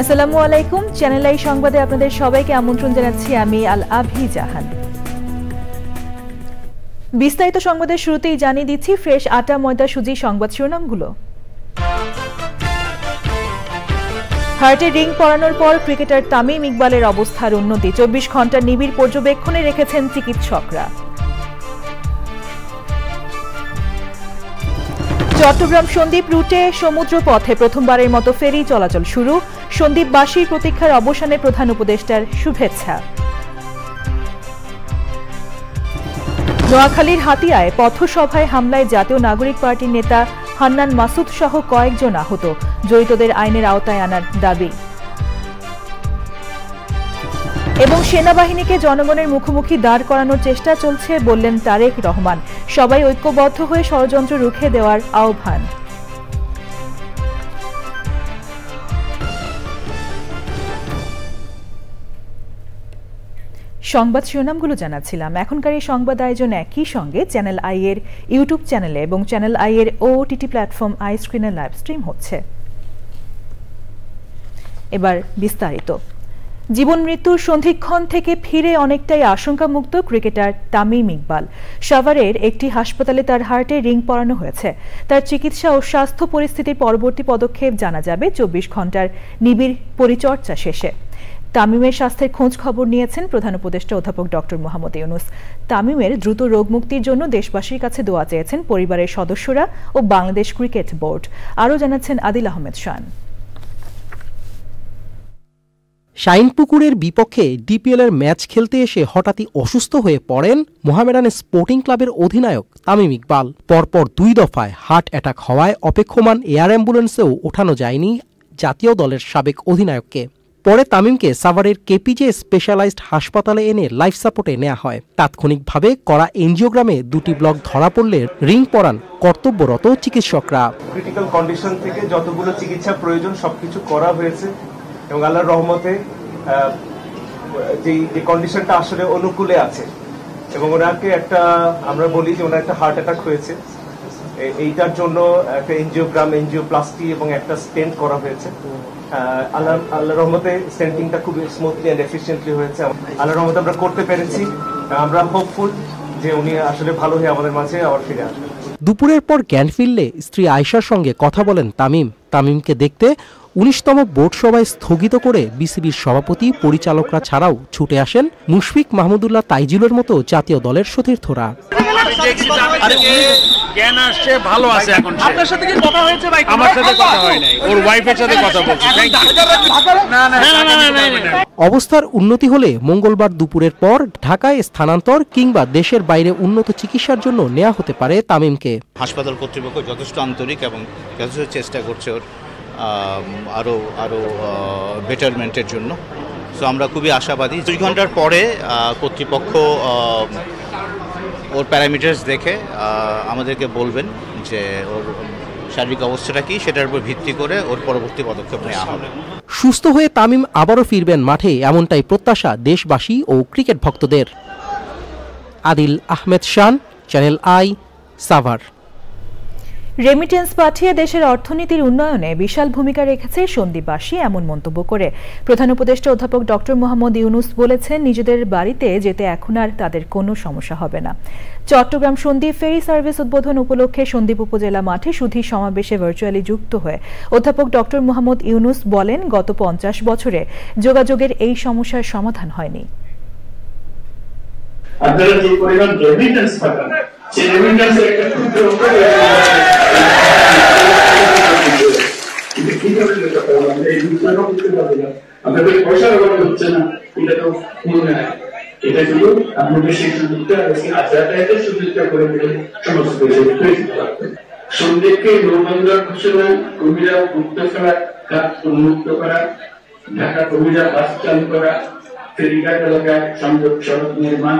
আসসালামু আলাইকুম, channel I সংবাদে আপনাদের সবাইকে আমন্ত্রণ জানাচ্ছি আমি আল আভি জাহান। বিস্তারিত সংবাদের শুরুতেই জানিয়ে দিচ্ছি ফ্রেশ আটা ময়দা সুজি সংবাদ শিরোনামগুলো। হার্টে রিং পরানোর পর ক্রিকেটার তামিম ইকবালের অবস্থার উন্নতি, 24 ঘন্টার নিবিড় পর্যবেক্ষণে রেখেছেন চিকিৎসকরা। চট্টগ্রাম সন্দ্বীপ রুটে সমুদ্র পথে প্রথমবারের মতো ফেরি চলাচল শুরু, সন্দ্বীপবাসীর প্রতীক্ষার অবসানে প্রধান উপদেষ্টার শুভেচ্ছা। নোয়াখালীর হাতিয়ায় পথসভায় হামলায় জাতীয় নাগরিক পার্টির নেতা হান্নান মাসুদ সহ কয়েকজন আহত, জড়িতদের আইনের আওতায় আনার দাবি। এবং সেনাবাহিনীকে জনগণের মুখোমুখি দাঁড় করানোর চেষ্টা চলছে বললেন তারেক রহমান, সবাই ঐক্যবদ্ধ হয়ে ষড়যন্ত্র রুখে দেওয়ার আহ্বান। সংবাদ শিরোনামগুলো জানাচ্ছিলাম। এখনকার এই সংবাদ আয়োজন একই সঙ্গে চ্যানেল আই এর ইউটিউব চ্যানেলে এবং চ্যানেল আই এর ওটিটি প্ল্যাটফর্ম আই স্ক্রিনে লাইভ স্ট্রিম হচ্ছে। এবার বিস্তারিত। জীবন মৃত্যুর সন্ধিক্ষণ থেকে ফিরে অনেকটাই আশঙ্কামুক্ত ক্রিকেটার তামিম ইকবাল। সাভারের একটি হাসপাতালে তার হার্টে রিং পরানো হয়েছে। তার চিকিৎসা ও স্বাস্থ্য পরিস্থিতির পরবর্তী পদক্ষেপ জানা যাবে 24 ঘন্টার নিবিড় পরিচর্যা শেষে। তামিমের স্বাস্থ্যের খোঁজ খবর নিয়েছেন প্রধান উপদেষ্টা অধ্যাপক ডক্টর মোহাম্মদ ইউনুস। তামিমের দ্রুত রোগ মুক্তির জন্য দেশবাসীর কাছে দোয়া চেয়েছেন পরিবারের সদস্যরা ও বাংলাদেশ ক্রিকেট বোর্ড। আরও জানাচ্ছেন আদিল আহমেদ শান। শাইনপুকুরের বিপক্ষে ডিপিএলের ম্যাচ খেলতে এসে হঠাৎই অসুস্থ হয়ে পড়েন মোহামেডান স্পোর্টিং ক্লাবের অধিনায়ক তামিম ইকবাল। পরপর 2 দফায় হার্ট অ্যাটাক হওয়ায় অপেক্ষমান এয়ার অ্যাম্বুলেন্সেও ওঠানো যায়নি জাতীয় দলের সাবেক অধিনায়ককে। পরে তামিমকে সাভারের কেপিজে স্পেশালাইজড হাসপাতালে এনে লাইফ সাপোর্টে নেওয়া হয়। তাৎক্ষণিকভাবে করা এনজিওগ্রামে 2টি ব্লক ধরা পড়লে রিং পরান কর্তব্যরত চিকিৎসকরা। ক্রিটিক্যাল কন্ডিশন থেকে যতগুলো চিকিৎসা প্রয়োজন সবকিছু করা হয়েছে এবং আল্লাহর রহমতে যে কন্ডিশনটা আসলে অনুকূলে আছে এবং ওনাকে একটা আমরা বলি যে ওনার একটা হার্ট অ্যাটাক হয়েছে। এইটার জন্য একটা এনজিওপ্লাস্টি এবং একটা স্টেন্ট করা হয়েছে। আল্লাহর রহমতে স্টেন্টিংটা খুব স্মুথলি এন্ড এফিশিয়েন্টলি হয়েছে। আল্লাহর রহমতে আমরা করতে পেরেছি। আমরা হোপফুল যে উনি আসলে ভালো হয়ে আমাদের মাঝে আবার ফিরে আসবেন। দুপুরের পর জ্ঞান ফিরলে স্ত্রী আয়েশার সঙ্গে কথা বলেন তামিম। তামিমকে দেখতে 19তম বোর্ড সভায় স্থগিত করে বিসিবির সভাপতি পরিচালকরা ছাড়াও ছুটে আসেন মুশফিক মাহমুদুল্লাহ তাইজুলের মতো জাতীয় দলের সতীর্থরা। জ্ঞান আসছে, ভালো আছে এখন। আপনার সাথে কি কথা হয়েছে ভাই? আমার সাথে কথা হয় নাই, ওর ওয়াইফের সাথে কথা বলছি। অবস্থার উন্নতি হলে মঙ্গলবার দুপুরের পর ঢাকায় স্থানান্তর কিংবা দেশের বাইরে উন্নত চিকিৎসার জন্য নেওয়া হতে পারে তামিমকে। হাসপাতাল কর্তৃপক্ষ যথেষ্ট আন্তরিক এবং যথেষ্ট চেষ্টা করছে ওর আরো বেটারমেন্টের জন্য। সো আমরা খুবই আশাবাদী। 2 ঘন্টার পরে কর্তৃপক্ষ ওর প্যারামিটার্স দেখে আমাদেরকে বলবেন যে ওর শারীরিক অবস্থাটা কি, সেটার উপর ভিত্তি করে ওর পরবর্তী পদক্ষেপ নেওয়া হবে। সুস্থ হয়ে তামিম আবারও ফিরবেন মাঠে, এমনটাই প্রত্যাশা দেশবাসী ও ক্রিকেট ভক্তদের। আদিল আহমেদ শান, চ্যানেল আই, সাভার। রেমিটেন্স পাঠিয়ে দেশের অর্থনীতির উন্নয়নে বিশাল ভূমিকা রেখেছে সন্দ্বীপবাসী, এমন মন্তব্য করে প্রধান উপদেষ্টা অধ্যাপক ডক্টর মোহাম্মদ ইউনুস বলেছেন, নিজেদের বাড়িতে যেতে এখন আর তাদের কোনো সমস্যা হবে না। চট্টগ্রাম সন্দ্বীপ ফেরি সার্ভিস উদ্বোধন উপলক্ষে সন্দ্বীপ উপজেলা মাঠে সুধী সমাবেশে ভার্চুয়ালি যুক্ত হয়ে অধ্যাপক ডক্টর মোহাম্মদ ইউনুস বলেন, গত 50 বছরে যোগাযোগের এই সমস্যার সমাধান হয়নি। আপনারা যে পরিমাণ রেমিটেন্স পাঠান, সেই রেমিটেন্সের একটা ক্ষুদ্র আপনাদের পয়সার অভাব হচ্ছে না, এটা তো মনে হয়। এটা শুধু আপনাদের সেই সুযোগটা আচারটাকে সুযোগটা করে দিলে সমস্ত সন্দ্বীপকে নৌবন্দর ঘোষণা, কবিরা মুক্ত করা, খাত উন্মুক্ত করা, ঢাকা কবিরা বাস চালু করা, ফেরিঘাট এলাকায় সংযোগ সড়ক নির্মাণ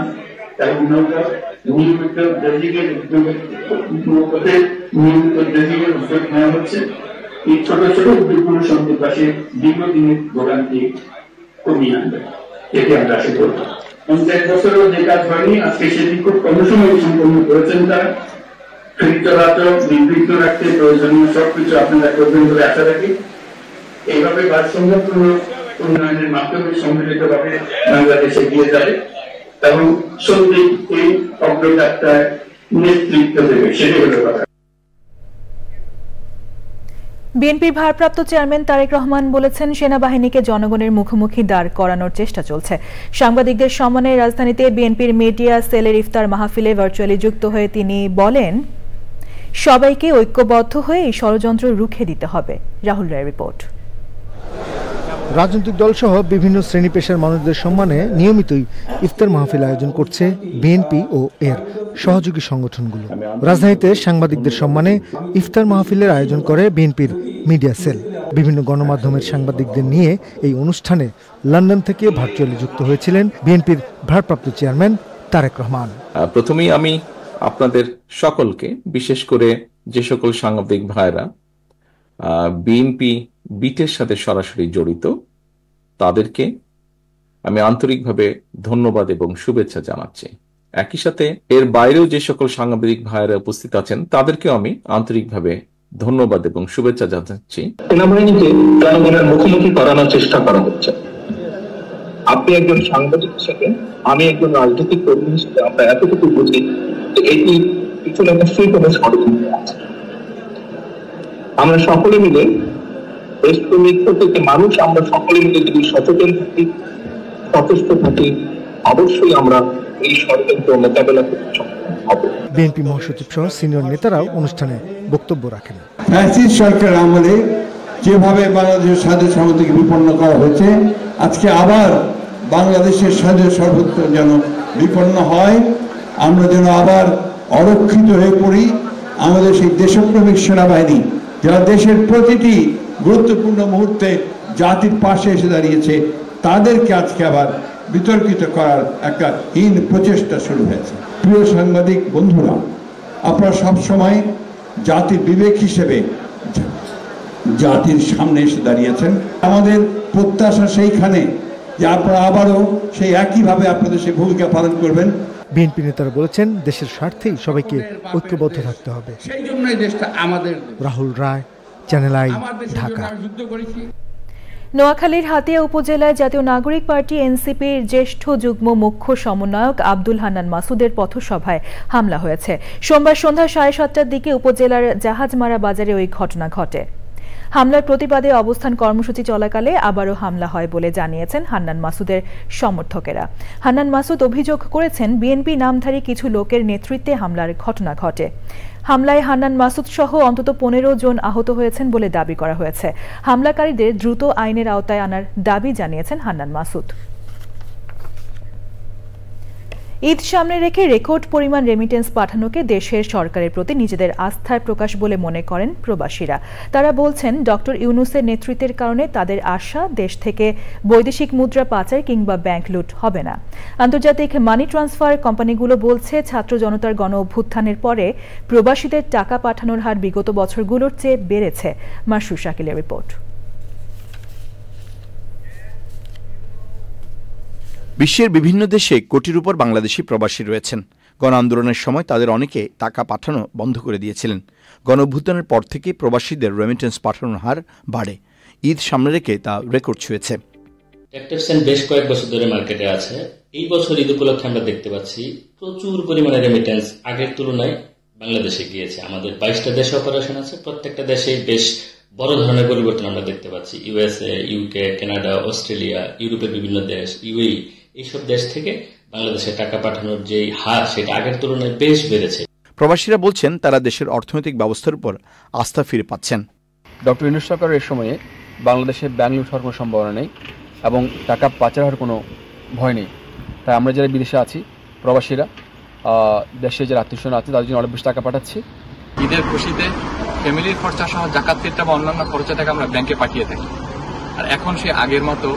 এবং নৌকা নিয়মিত ড্রেজিংয়ের উদ্যোগ নেওয়া হচ্ছে। এই ছোট ছোট উদ্যোগগুলো সন্দ্বীপবাসীর দীর্ঘদিনের ভোগান্তি কমিয়ে আনবে, এটি আমরা আশা করব। 50 বছরও যে কাজ হয়নি, আজকে সেটি খুব কম সময়ে সম্পন্ন করেছেন তারা। ফেরি চলাচল নির্বিঘ্ন রাখতে প্রয়োজনীয় সবকিছু আপনারা করবেন বলে আশা রাখি। এইভাবে ভারসাম্যপূর্ণ উন্নয়নের মাধ্যমে সম্মিলিতভাবে বাংলাদেশ এগিয়ে যায় এবং সত্যি এই অগ্রযাত্রায় নেতৃত্ব দেবে, সেটাই হলো কথা। বিএনপির ভারপ্রাপ্ত চেয়ারম্যান তারেক রহমান বলেছেন, সেনাবাহিনীকে জনগণের মুখোমুখি দাঁড় করানোর চেষ্টা চলছে। সাংবাদিকদের সম্মানে রাজধানীতে বিএনপির মিডিয়া সেলের ইফতার মাহফিলে ভার্চুয়ালি যুক্ত হয়ে তিনি বলেন, সবাইকে ঐক্যবদ্ধ হয়ে এই ষড়যন্ত্র রুখে দিতে হবে। রাহুল রায়ের রিপোর্ট। রাজনৈতিক দলসহ বিভিন্ন শ্রেণী পেশার মানুষদের সম্মানে নিয়মিতই ইফতার মাহফিল আয়োজন করছে বিএনপি ও এর সহযোগী সংগঠনগুলো। রাজধানীতে সাংবাদিকদের সম্মানে ইফতার মাহফিলের আয়োজন করে বিএনপির মিডিয়া সেল। বিভিন্ন গণমাধ্যমের সাংবাদিকদের নিয়ে এই অনুষ্ঠানে লন্ডন থেকে ভার্চুয়ালি যুক্ত হয়েছিলেন বিএনপির ভারপ্রাপ্ত চেয়ারম্যান তারেক রহমান। প্রথমেই আমি আপনাদের সকলকে, বিশেষ করে যে সকল সাংবাদিক ভাইরা বিএনপি বিটের সাথে সরাসরি জড়িত, তাদেরকে আমি আন্তরিকভাবে ধন্যবাদ এবং শুভেচ্ছা জানাচ্ছি। একই সাথে এর বাইরেও যে সকল সাংবাদিক ভাইরা উপস্থিত আছেন, তাদেরকেও আমি আন্তরিকভাবে ধন্যবাদ এবং শুভেচ্ছা জানাচ্ছি। সেনাবাহিনীকে জনগণের মুখোমুখি করানোর চেষ্টা করা হচ্ছে। আপনি একজন সাংবাদিক হিসেবে, আমি একজন রাজনৈতিক কর্মী হিসেবে আমরা এতটুকু বুঝি যে এটি পিছনে নিশ্চয়ই কোনো ষড়যন্ত্র আছে। আমরা সকলে মিলে দেশপ্রেমিক প্রত্যেকটি মানুষ, আমরা সকলে মিলে যদি সচেতন থাকি, সচেষ্ট থাকি, অবশ্যই আমরা এই ষড়যন্ত্র মোকাবেলা করতে সক্ষম হব। বিএনপি মহাসচিব সহ সিনিয়র নেতারাও অনুষ্ঠানে বক্তব্য রাখেন। ফ্যাসিস্ট সরকার আমলে যেভাবে বাংলাদেশের স্বাধীন সার্বভৌমত্বকে বিপন্ন করা হয়েছে, আজকে আবার বাংলাদেশের স্বাধীন সার্বভৌমত্ব যেন বিপন্ন হয়, আমরা যেন আবার অরক্ষিত হয়ে পড়ি। আমাদের সেই দেশপ্রেমিক সেনাবাহিনী, যারা দেশের প্রতিটি গুরুত্বপূর্ণ মুহূর্তে জাতির পাশে এসে দাঁড়িয়েছে, তাদেরকে আজকে আবার বিতর্কিত করার একটা হীন প্রচেষ্টা শুরু হয়েছে। প্রিয় সাংবাদিক বন্ধুরা, আপনারা সবসময় জাতির বিবেক হিসেবে জাতির সামনে এসে দাঁড়িয়েছেন। আমাদের প্রত্যাশা সেইখানে যে আপনারা আবারও সেই একইভাবে আপনাদের সেই ভূমিকা পালন করবেন। বিএনপি নেতারা বলেছেন, দেশের স্বার্থেই সবাইকে ঐক্যবদ্ধ থাকতে হবে। সেই জন্যই দেশটা আমাদের। রাহুল রায়, চ্যানেল আই, ঢাকা। নোয়াখালীর হাতিয়া উপজেলায় জাতীয় নাগরিক পার্টি এনসিপির জ্যেষ্ঠ যুগ্ম মুখ্য সমন্বয়ক আব্দুল হান্নান মাসুদের পথসভায় হামলা হয়েছে। সোমবার সন্ধ্যা 7:30টার দিকে উপজেলার জাহাজমারা বাজারে ওই ঘটনা ঘটে। হামলার প্রতিবাদে অবস্থান কর্মসূচি চলাকালে আবারও হামলা হয় বলে জানিয়েছেন হান্নান মাসুদের সমর্থকেরা। হান্নান মাসুদ অভিযোগ করেছেন, বিএনপি নামধারী কিছু লোকের নেতৃত্বে হামলার ঘটনা ঘটে। হামলায় হান্নান মাসুদ সহ অন্তত 15 জন আহত হয়েছেন বলে দাবি করা হয়েছে। হামলাকারীদের দ্রুত আইনের আওতায় আনার দাবি জানিয়েছেন হান্নান মাসুদ। ঈদ সামনে রেখে রেকর্ড পরিমাণ রেমিটেন্স পাঠানোকে দেশের সরকারের প্রতি নিজেদের আস্থার প্রকাশ বলে মনে করেন প্রবাসীরা। তারা বলছেন, ডক্টর ইউনূসের নেতৃত্বের কারণে তাদের আশা, দেশ থেকে বৈদেশিক মুদ্রা পাচার কিংবা ব্যাংক লুট হবে না। আন্তর্জাতিক মানি ট্রান্সফার কোম্পানিগুলো বলছে, ছাত্র জনতার গণ অভ্যুত্থানের পরে প্রবাসীদের টাকা পাঠানোর হার বিগত বছরগুলোর চেয়ে বেড়েছে। মাসরুর শাকিলের রিপোর্ট। বিশ্বের বিভিন্ন দেশে কোটির উপর বাংলাদেশি প্রবাসী রয়েছেন। গণ আন্দোলনের সময় তাদের অনেকে টাকা পাঠানো বন্ধ করে দিয়েছিলেন। গণ অভ্যুত্থানের পর থেকে প্রবাসীদের রেমিটেন্স পাঠানোর হার বাড়ে। ঈদ সামনে রেখে তা রেকর্ড ছুঁয়েছে। ট্যাক্সেশন বেশ কয়েক বছর ধরে মার্কেটে আছে। এই বছর ঈদ উপলক্ষে আমরা দেখতে পাচ্ছি প্রচুর পরিমাণে রেমিটেন্স আগের তুলনায় বাংলাদেশে গিয়েছে। আমাদের 22টা দেশে অপারেশন আছে, প্রত্যেকটা দেশে বেশ বড় ধরনের পরিবর্তন আমরা দেখতে পাচ্ছি। ইউএসএ, ইউকে, কানাডা, অস্ট্রেলিয়া, ইউরোপের বিভিন্ন দেশ, ইউএই, এইসব দেশ থেকে বাংলাদেশে টাকা পাঠানোর যে হার, সেটা আগের তুলনায় বেশ বেড়েছে। প্রবাসীরা বলছেন, তারা দেশের অর্থনৈতিক ব্যবস্থার উপর আস্থা ফিরে পাচ্ছেন। ডক্টর ইউনূস সরকারের সময়ে বাংলাদেশে ব্যাংক লুট হওয়ার কোনো সম্ভাবনা নেই এবং টাকা পাচার হওয়ার কোনো ভয় নেই। তাই আমরা যারা বিদেশে আছি, প্রবাসীরা দেশে যারা আত্মীয়স্বজন আছে, তাদের জন্য অনেক বেশি টাকা পাঠাচ্ছি। ঈদের খুশিতে ফ্যামিলির খরচা সহ জাকাত ফিতরা বা অন্যান্য খরচা টাকা আমরা ব্যাংকে পাঠিয়ে থাকি। আর এখন সে আগের মতো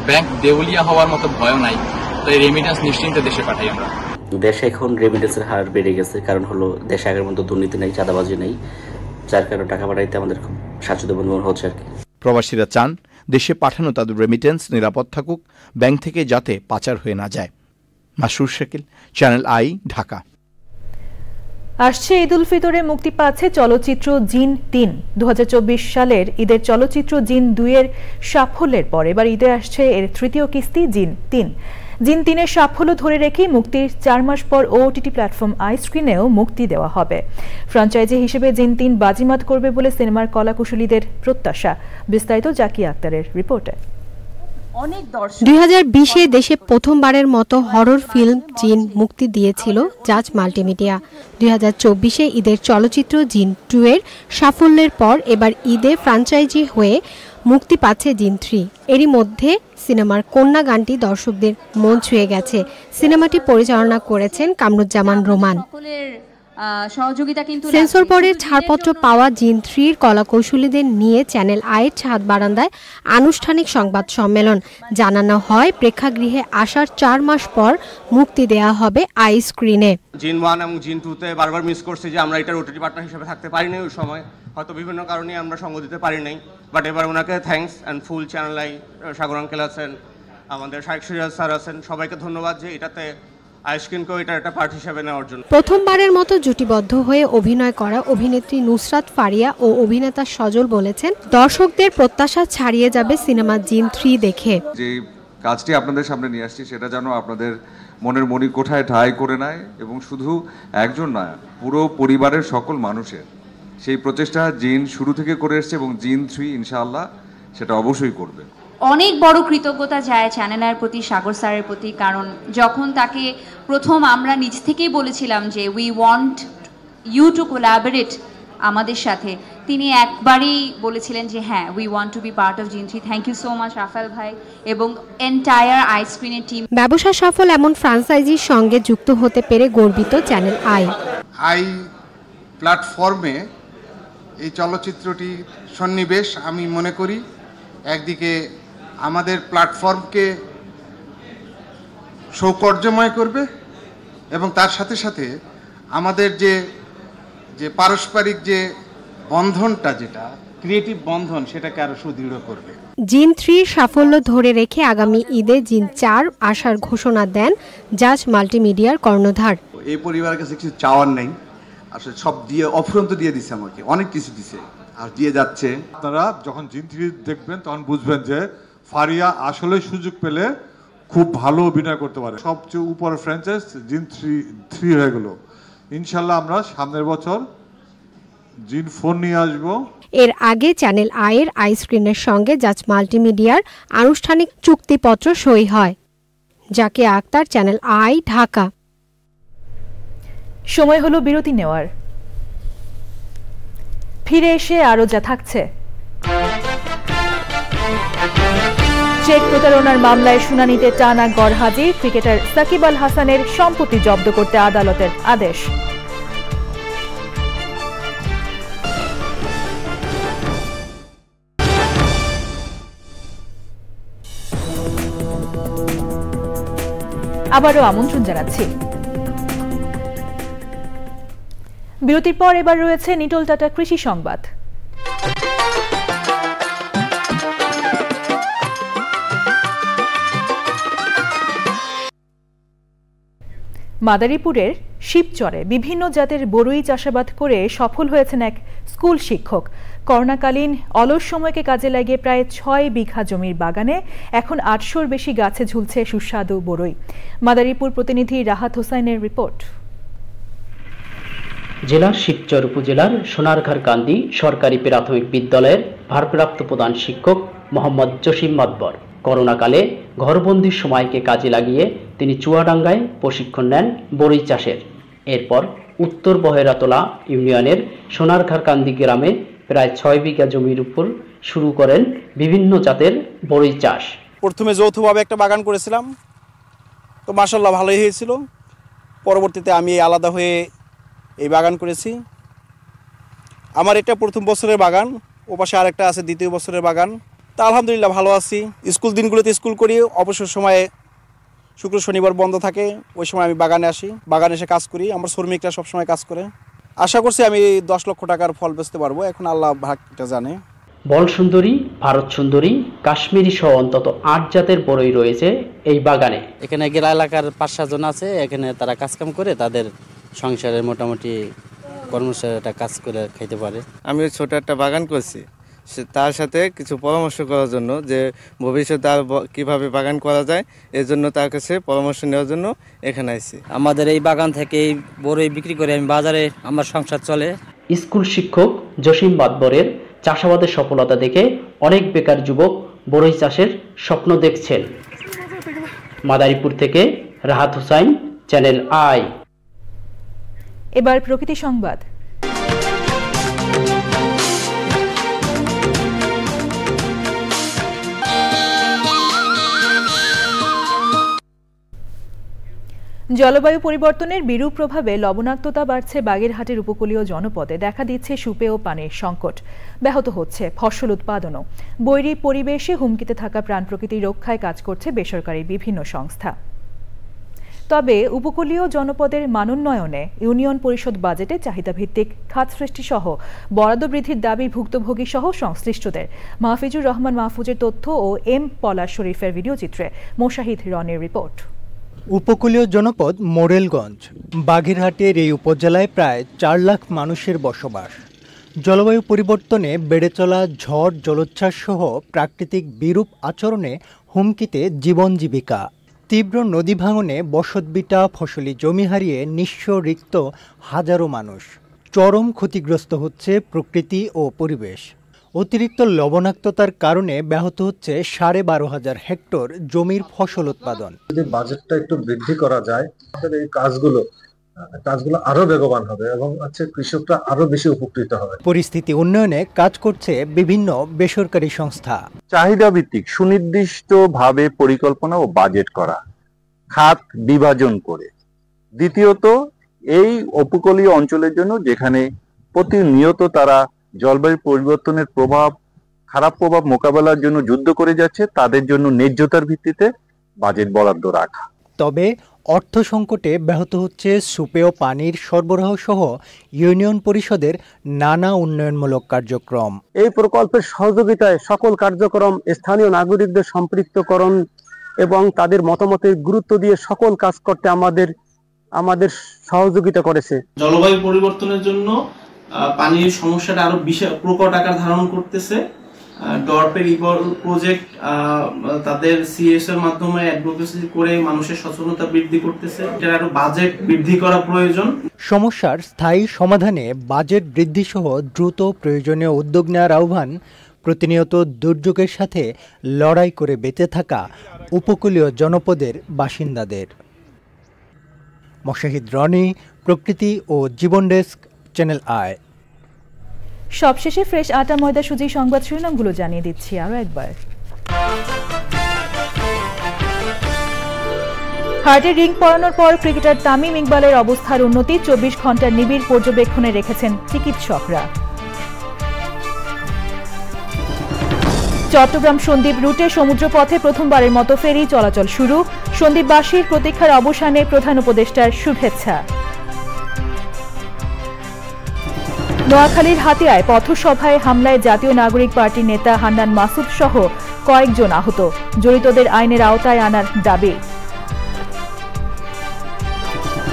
ব্যাংক দেউলিয়া হওয়ার মতো ভয় নাই, তাই রেমিটেন্স নিশ্চিন্তে দেশে পাঠাই আমরা। দেশে এখন রেমিটেন্সের হার বেড়ে গেছে, কারণ হলো দেশে আগের মতো দুর্নীতি নেই, চাঁদাবাজি নেই, যার কারণে টাকা পাঠাইতে আমাদের খুব স্বাচ্ছন্দ্য মনে হচ্ছে আর কি। প্রবাসীরা চান দেশে পাঠানো তাদের রেমিটেন্স নিরাপদ থাকুক, ব্যাংক থেকে যাতে পাচার হয়ে না যায়। Masrur Shakil, channel I, Dhaka. আসছে ঈদ উল ফিতরে মুক্তি পাচ্ছে চলচ্চিত্র জিন ৩। 2024 সালের ঈদের চলচ্চিত্র জিন ২ এর সাফল্যের পর এবার ঈদে আসছে এর তৃতীয় কিস্তি জিন ৩। জিন ৩-এর সাফল্য ধরে রেখে মুক্তির 4 মাস পর ওটিটি প্ল্যাটফর্ম আইস্ক্রিনেও মুক্তি দেওয়া হবে। ফ্র্যাঞ্চাইজি হিসেবে জিন ৩ বাজিমাত করবে বলে সিনেমার কলাকুশলীদের প্রত্যাশা। বিস্তারিত জাকিয়া আক্তারের রিপোর্টে। 2020-এ দেশে প্রথমবারের মতো হরর ফিল্ম জিন মুক্তি দিয়েছিল জাজ মাল্টিমিডিয়া। 2024-এ ঈদের চলচ্চিত্র জিন 2 এর সাফল্যের পর এবার ঈদে ফ্র্যাঞ্চাইজি হয়ে মুক্তি পাচ্ছে জিন 3। এরই মধ্যে সিনেমার কন্যা গানটি দর্শকদের মন ছুঁয়ে গেছে। সিনেমাটি পরিচালনা করেছেন কামরুজ্জামান রোমান। সেন্সর বোর্ডের ছাড়পত্র পাওয়া জিন 3-র কলাকৌশলীদের নিয়ে চ্যানেল আইয়ের ছাদ বারান্দায় আনুষ্ঠানিক সংবাদ সম্মেলন। জানানো হয় প্রেক্ষাগৃহে আসার 4 মাস পর মুক্তি দেয়া হবে আই স্ক্রিনে। জিন 1 এবং জিন 2-তে বারবার মিস করছি যে আমরা এটার ওটিটি পার্টনার হিসেবে থাকতে পারিনি। ওই সময় হয়তো বিভিন্ন কারণে আমরা সঙ্গ দিতে পারি নাই, বাট এবার ওনাকে thanks and full channel I, Sagar uncle আছেন, আমাদের শাইখ সিরাজ স্যার আছেন, সবাইকে ধন্যবাদ যে এটাতে আইস্ক্রিনকেও এটা একটা পার্ট হিসেবে নেওয়ার জন্য। প্রথমবারের মতো জুটিবদ্ধ হয়ে অভিনয় করা অভিনেত্রী নুসরাত ফারিয়া ও অভিনেতা সজল বলেছেন দর্শকদের প্রত্যাশা ছাড়িয়ে যাবে সিনেমা জিন 3 দেখে। যে কাজটি আপনাদের সামনে নিয়ে আসছি সেটা যেন আপনাদের মনের মণিকোঠায় ঠাঁই করে নেয় এবং শুধু একজন নয়, পুরো পরিবারের সকল মানুষের সেই প্রচেষ্টা জিন শুরু থেকে করে এসছে এবং জিন 3 ইনশাআল্লাহ সেটা অবশ্যই করবে। অনেক বড় কৃতজ্ঞতা যায় চ্যানেলের প্রতি, সাগর স্যারের প্রতি, কারণ যখন তাকে প্রথম আমরা নিজ থেকেই বলেছিলাম যে we want you to collaborate আমাদের সাথে, তিনি একবারই বলেছিলেন যে হ্যাঁ we want to be part of জিন 3। Thank you so much Rafel ভাই এবং এন্টায়ার আইস্ক্রিনের টিম। ব্যবসা সফল এমন ফ্র্যাঞ্চাইজির সঙ্গে যুক্ত হতে পেরে গর্বিত চ্যানেল আই প্ল্যাটফর্মে এই চলচ্চিত্রটি সন্নিবেশ আমি মনে করি একদিকে আমাদের প্ল্যাটফর্মকে সৌকর্যময় করবে এবং তার সাথে সাথে আমাদের যে পারস্পরিক যে বন্ধনটা, যেটা ক্রিয়েটিভ বন্ধন, সেটাকে আরো সুদৃঢ় করবে। জিন 3 সাফল্য ধরে রেখে আগামী ঈদে জিন 4 আসার ঘোষণা দেন জাজ মাল্টিমিডিয়ার কর্ণধার। এই পরিবারের কাছে কিছু চাওয়ার নেই, আসলে সব দিয়ে অফুরন্ত দিয়ে দিচ্ছে, আমাকে অনেক কিছু দিছে আর দিয়ে যাচ্ছে। আপনারা যখন জিন 3 দেখবেন তখন বুঝবেন যে ফারিয়া আসলে সুযোগ পেলে খুব ভালো অভিনয় করতে পারে। সবচেয়ে উপরে ফ্র্যাঞ্চাইজ জিন 3 হয়ে গেল। ইনশাল্লাহ আমরা সামনের বছর জিন 4 নিয়ে আসবো। এর আগে চ্যানেল আইয়ের আইস্ক্রিনের সঙ্গে জাজ মাল্টিমিডিয়ার আনুষ্ঠানিক চুক্তিপত্র সই হয়। Zakia Akter, channel I, Dhaka. সময় হলো বিরতি নেওয়ার। ফিরে এসে আরো যা থাকছে। চেক প্রতারণার মামলায় শুনানিতে টানা গড়হাজির ক্রিকেটার সাকিব আল হাসানের সম্পত্তি জব্দ করতে আদালতের আদেশ। আবারও আমন্ত্রণ জানাচ্ছি। বিরতির পর এবার রয়েছে নিটোল টাটা কৃষি সংবাদ। মাদারীপুরের শিবচরে বিভিন্ন জাতের বরই চাষাবাদ করে সফল হয়েছেন এক স্কুল শিক্ষক। করোনাকালীন অলস সময়কে কাজে লাগিয়ে প্রায় 6 বিঘা জমির বাগানে এখন 800-র বেশি গাছে ঝুলছে সুস্বাদু বরই। মাদারীপুর প্রতিনিধি রাহাত হোসাইনের রিপোর্ট। জেলার শিবচর উপজেলার সোনারঘাট কান্দি সরকারি প্রাথমিক বিদ্যালয়ের ভারপ্রাপ্ত প্রধান শিক্ষক মোহাম্মদ জসিম মাতবর করোনাকালে ঘরবন্দির সময়কে কাজে লাগিয়ে তিনি চুয়াডাঙ্গায় প্রশিক্ষণ নেন বরই চাষের। এরপর উত্তর বহেরাতলা ইউনিয়নের সোনারঘাট কান্দি গ্রামে প্রায় 6 বিঘা জমির উপর শুরু করেন বিভিন্ন জাতের বরই চাষ। প্রথমে যৌথভাবে একটা বাগান করেছিলাম, তো মাশাআল্লাহ ভালোই হয়েছিল। পরবর্তীতে আমি আলাদা হয়ে এই বাগান করেছি। আমার এটা প্রথম বছরের বাগান, ওপাশে আরেকটা আছে দ্বিতীয় বছরের বাগান। তা আলহামদুলিল্লাহ ভালো আছি। স্কুল দিনগুলোতে স্কুল করি, অবসর সময়ে শুক্র শনিবার বন্ধ থাকে, ওই সময় আমি বাগানে আসি, বাগানে এসে কাজ করি। আমার শ্রমিকরা সবসময় কাজ করে। আশা করছি আমি 10 লক্ষ টাকার ফল বেচতে পারবো, এখন আল্লাহ ভাগটা জানে। বল সুন্দরী, ভারত সুন্দরী, কাশ্মীরি সহ অন্তত 8 জাতের বরই রয়েছে এই বাগানে। এখানে গেলা এলাকার 5-7 জন আছে, এখানে তারা কাজকাম করে তাদের সংসারের মোটামুটি কর্মচারীরা কাজ করে খাইতে পারে। আমি ছোট একটা বাগান করছি, তার সাথে কিছু পরামর্শ করার জন্য যে ভবিষ্যতে আর কীভাবে বাগান করা যায় এর জন্য তার কাছে পরামর্শ নেওয়ার জন্য এখানে আসছি। আমাদের এই বাগান থেকে বড়ই বিক্রি করে আমি বাজারে আমার সংসার চলে। স্কুল শিক্ষক জসিম মাতবরের চাষাবাদের সফলতা দেখে অনেক বেকার যুবক বড়ই চাষের স্বপ্ন দেখছেন। মাদারীপুর থেকে রাহাত হোসাইন, চ্যানেল আই। এবার প্রকৃতি সংবাদ। জলবায়ু পরিবর্তনের বিরূপ প্রভাবে লবণাক্ততা বাড়ছে বাগেরহাটের উপকূলীয় জনপদে, দেখা দিচ্ছে সুপেয় পানির সংকট, ব্যাহত হচ্ছে ফসল উৎপাদনও। বৈরী পরিবেশে হুমকিতে থাকা প্রাণ প্রকৃতি রক্ষায় কাজ করছে বেসরকারি বিভিন্ন সংস্থা। তবে উপকূলীয় জনপদের মানোন্নয়নে ইউনিয়ন পরিষদ বাজেটে চাহিদাভিত্তিক খাত সৃষ্টি সহ বরাদ্দ বৃদ্ধির দাবি ভুক্তভোগী সহ সংশ্লিষ্টদের। মাহফিজুর রহমান মাহফুজের তথ্য ও এম পলাশ শরীফের ভিডিওচিত্রে মোশাহিদ রনের রিপোর্ট। উপকূলীয় জনপদ মোরেলগঞ্জ বাগেরহাটের এই উপজেলায় প্রায় 4 লাখ মানুষের বসবাস। জলবায়ু পরিবর্তনে বেড়ে চলা ঝড়, জলোচ্ছ্বাস সহ প্রাকৃতিক বিরূপ আচরণে হুমকিতে জীবন জীবিকা। তীব্র নদী ভাঙনে বসতভিটা, ফসলি জমি হারিয়ে নিঃস্ব রিক্ত হাজারো মানুষ। চরম ক্ষতিগ্রস্ত হচ্ছে প্রকৃতি ও পরিবেশ। অতিরিক্ত লবণাক্ততার কারণে ব্যাহত হচ্ছে 12,500 হেক্টর জমির ফসল উৎপাদন। যদি বাজেটটা একটু বৃদ্ধি করা যায়, তাহলে এই কাজগুলো আরো বেগবান হবে এবং কৃষকরা আরো বেশি উপকৃত হবে। পরিস্থিতি উন্নয়নে কাজ করছে বিভিন্ন বেসরকারি সংস্থা। চাহিদা ভিত্তিক সুনির্দিষ্টভাবে পরিকল্পনা ও বাজেট করা, খাত বিভাজন করে। দ্বিতীয়ত, এই উপকূলীয় অঞ্চলের জন্য যেখানে প্রতিনিয়ত তারা জলবায়ু পরিবর্তনের খারাপ প্রভাব মোকাবেলার জন্য যুদ্ধ করে যাচ্ছে, তাদের জন্য ন্যায্যতার ভিত্তিতে বাজেট বরাদ্দ রাখা। তবে অর্থ সংকটে ব্যাহত হচ্ছে সুপেয় পানির সরবরাহ সহ ইউনিয়ন পরিষদের নানা উন্নয়নমূলক কার্যক্রম। এই প্রকল্পের সহযোগিতায় সকল কার্যক্রম স্থানীয় নাগরিকদের সম্পৃক্তকরণ এবং তাদের মতামতের গুরুত্ব দিয়ে সকল কাজ করতে আমাদের সহযোগিতা করেছে। জলবায়ু পরিবর্তনের জন্য পানির সমস্যাটা আরো প্রকট আকার ধারণ করতেছে। ডরপের প্রজেক্ট তাদের সিএস এর মাধ্যমে অ্যাডভোকেসি করে মানুষের সচেতনতা বৃদ্ধি করতেছে। এটা আরো বাজেট বৃদ্ধি করা প্রয়োজন। সমস্যার স্থায়ী সমাধানে বাজেট বৃদ্ধি সহ দ্রুত প্রয়োজনীয় উদ্যোগ নেওয়ার আহ্বান। প্রতিনিয়ত দুর্যোগের সাথে লড়াই করে বেঁচে থাকা উপকূলীয় জনপদের বাসিন্দাদের। মোশাহিদ রনি, প্রকৃতি ও জীবন ডেস্ক, চ্যানেল আই। সবশেষে ফ্রেশ আটা ময়দা সুজি সংবাদ শিরোনামগুলো জানিয়ে দিচ্ছি আরো একবার। হার্টে রিং পরানোর পর ক্রিকেটার তামিম ইকবালের অবস্থার উন্নতি 24 ঘন্টার নিবিড় পর্যবেক্ষণে রেখেছেন চিকিৎসকরা। চট্টগ্রাম সন্দ্বীপ রুটে সমুদ্রপথে প্রথমবারের মতো ফেরি চলাচল শুরু। সন্দ্বীপবাসীর প্রতীক্ষার অবসানে প্রধান উপদেষ্টার শুভেচ্ছা। নোয়াখালীর হাতিয়ায় পথসভায় হামলায় জাতীয় নাগরিক পার্টির নেতা হান্নান মাসুদ সহ কয়েকজন আহত, জড়িতদের আইনের আওতায় আনার দাবি।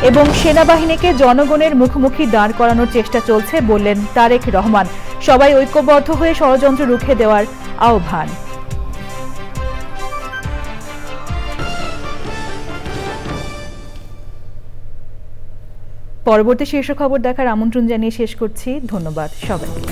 এবং সেনাবাহিনীকে জনগণের মুখোমুখি দাঁড় করানোর চেষ্টা চলছে বললেন তারেক রহমান। সবাই ঐক্যবদ্ধ হয়ে ষড়যন্ত্র রুখে দেওয়ার আহ্বান। পরবর্তী শীর্ষ খবর দেখার আমন্ত্রণ জানিয়ে শেষ করছি। ধন্যবাদ সবাইকে।